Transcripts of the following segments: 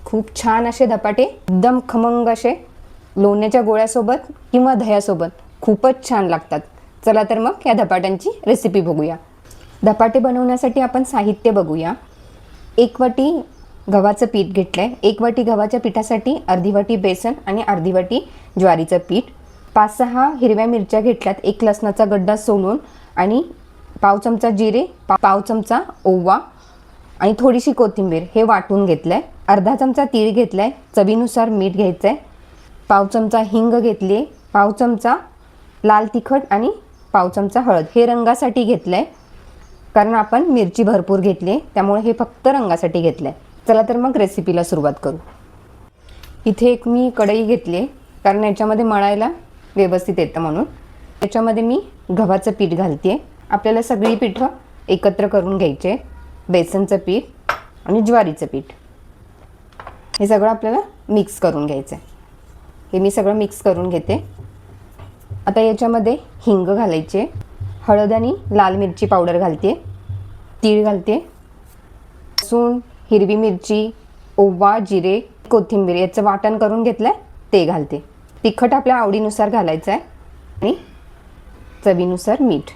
खूप छान असे धपाटे, एकदम खमंग असे लोण्याच्या गोळ्यासोबत किंवा दह्यासोबत खूपच छान लागतात। चला तर मग या धपाट्यांची रेसिपी बघूया। धपाटे बनवण्यासाठी आपण साहित्य बघूया। 1 वाटी गव्हाचं पीठ घेतलंय। 1 वाटी गव्हाच्या पिठासाठी अर्धी वाटी बेसन आणि अर्धी वाटी ज्वारीचं पीठ। 5-6 हिरव्या मिरच्या घेतल्यात, 1 लसणाचा गड्डा सोलून आणि पाव चमचा जिरे, पाव चमचा ओवा आणि थोडीशी कोथिंबीर हे वाटून घेतलंय। अर्धा चमचा तीळ घेतलाय, चवीनुसार मीठ घ्यायचंय, पाव चमचा हिंग घेतली, पाव चमचा लाल तिखट आणि पाव चमचा हळद हे रंगासाठी घेतलंय, कारण आपण मिरची भरपूर घेतली त्यामुळे हे फक्त रंगासाठी घेतलंय। चला तर मग रेसिपीला सुरुवात करू। इथे एक मी कढई घेतली कारण याच्यामध्ये मळायला व्यवस्थित येतं म्हणून। याच्यामध्ये मी गव्हाचं पीठ घालते। आपल्याला सगळी पीठं एकत्र करून घ्यायचे, बेसनचं पीठ आणि ज्वारीचं पीठ हे सगळं आपल्याला मिक्स करून घ्यायचं आहे। हे मी सगळं मिक्स करून घेते। आता याच्यामध्ये हिंग घालायचे, हळद आणि लाल मिरची पावडर घालते, तीळ घालते, लसूण, हिरवी मिरची, ओवा, जिरे, कोथिंबीर याचं वाटण करून घेतलंय ते घालते। तिखट आपल्या आवडीनुसार घालायचं आहे आणि चवीनुसार मीठ।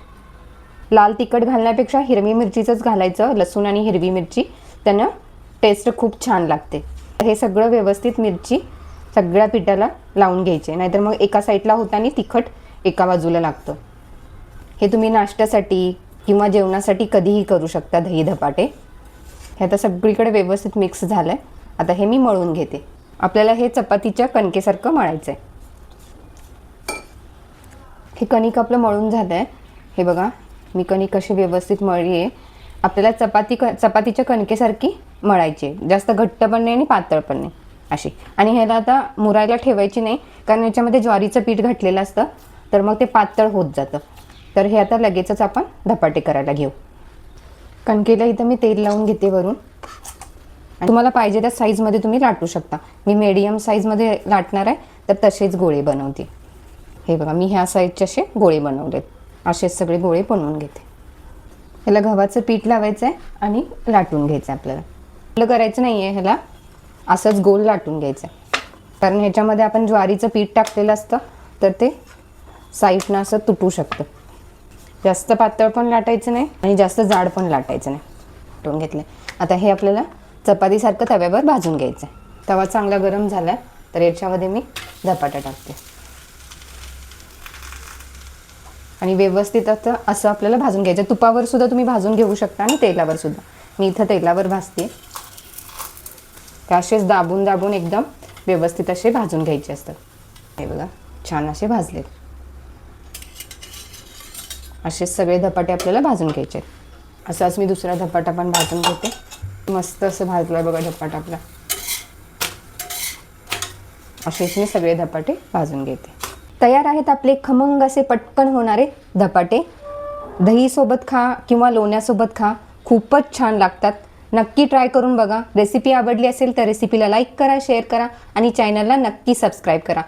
लाल तिखट घालण्यापेक्षा हिरवी मिरचीचंच घालायचं, लसूण आणि हिरवी मिरची, त्यानं टेस्ट खूप छान लागते। हे सगळं व्यवस्थित मिरची सगळ्या पिठाला लावून घ्यायचे, नाहीतर मग एका साईडला होताना तिखट एका बाजूला लागतं। हे तुम्ही नाश्त्यासाठी किंवा जेवणासाठी कधीही करू शकता दही धपाटे। हे आता सगळीकडे व्यवस्थित मिक्स झालंय। आता हे मी मळून घेते। आपल्याला हे चपातीच्या कणकेसारखं मळायचं आहे। हे कणिक आपलं मळून झालंय। हे बघा मी कणिक कशी व्यवस्थित मळली आहे। आपल्याला चपातीच्या कणकेसारखी मळायची आहे, जास्त घट्ट पण नाही आणि पातळ पण नाही अशी। आणि ह्याला आता मुरायला ठेवायची नाही, कारण याच्यामध्ये ज्वारीचं पीठ घातलेलं असतं, तर मग ते पातळ होत जातं। तर हे आता लगेचच आपण धपाटे करायला घेऊ। कणकेला इथं मी तेल लावून घेते वरून, आणि तुम्हाला पाहिजे त्या साईजमध्ये तुम्ही लाटू शकता। मी मीडियम साईजमध्ये लाटणार आहे, तर तसेच गोळे बनवते। हे बघा मी ह्या साईजचे असे गोळे बनवलेत, असेच सगळे गोळे बनवून घेते। ह्याला गव्हाचं पीठ लावायचं आहे आणि लाटून घ्यायचं आहे। आपल्याला करायचं नाही आहे, ह्याला असंच गोल लाटून घ्यायचं आहे, कारण ह्याच्यामध्ये आपण ज्वारीचं पीठ टाकलेलं असतं, तर ते साईडनं असं तुटू शकतं। जास्त पातळ पण लाटायचं नाही आणि जास्त जाड पण लाटायचं नाही। लाटून घेतलं। आता हे आपल्याला चपातीसारखं तव्यावर भाजून घ्यायचं आहे। तवा चांगला गरम झाला तर याच्यामध्ये मी धपाटा टाकते आणि व्यवस्थित आता असं आपल्याला भाजून घ्यायचं। तुपावर सुद्धा तुम्ही भाजून घेऊ शकता आणि तेलावर सुद्धा। मी इथं तेलावर भाजते। ते असेच दाबून दाबून एकदम व्यवस्थित असे भाजून घ्यायचे असतात। हे बघा छान असे भाजलेत। असेच सगळे धपाटे आपल्याला भाजून घ्यायचे। असाच मी दुसरा धपाटा पण भाजून घेते। मस्त असं भाजलाय बघा धपाटा आपला। असेच मी सगळे धपाटे भाजून घेते। तयार आहेत आपले खमंग असे पटकन होणारे धपाटे। दही सोबत खा किंवा लोण्यासोबत खा, खूपच छान लागतात। नक्की ट्राय करून बघा। रेसिपी आवडली असेल तर रेसिपीला लाईक करा, शेअर करा आणि चॅनलला नक्की सबस्क्राईब करा।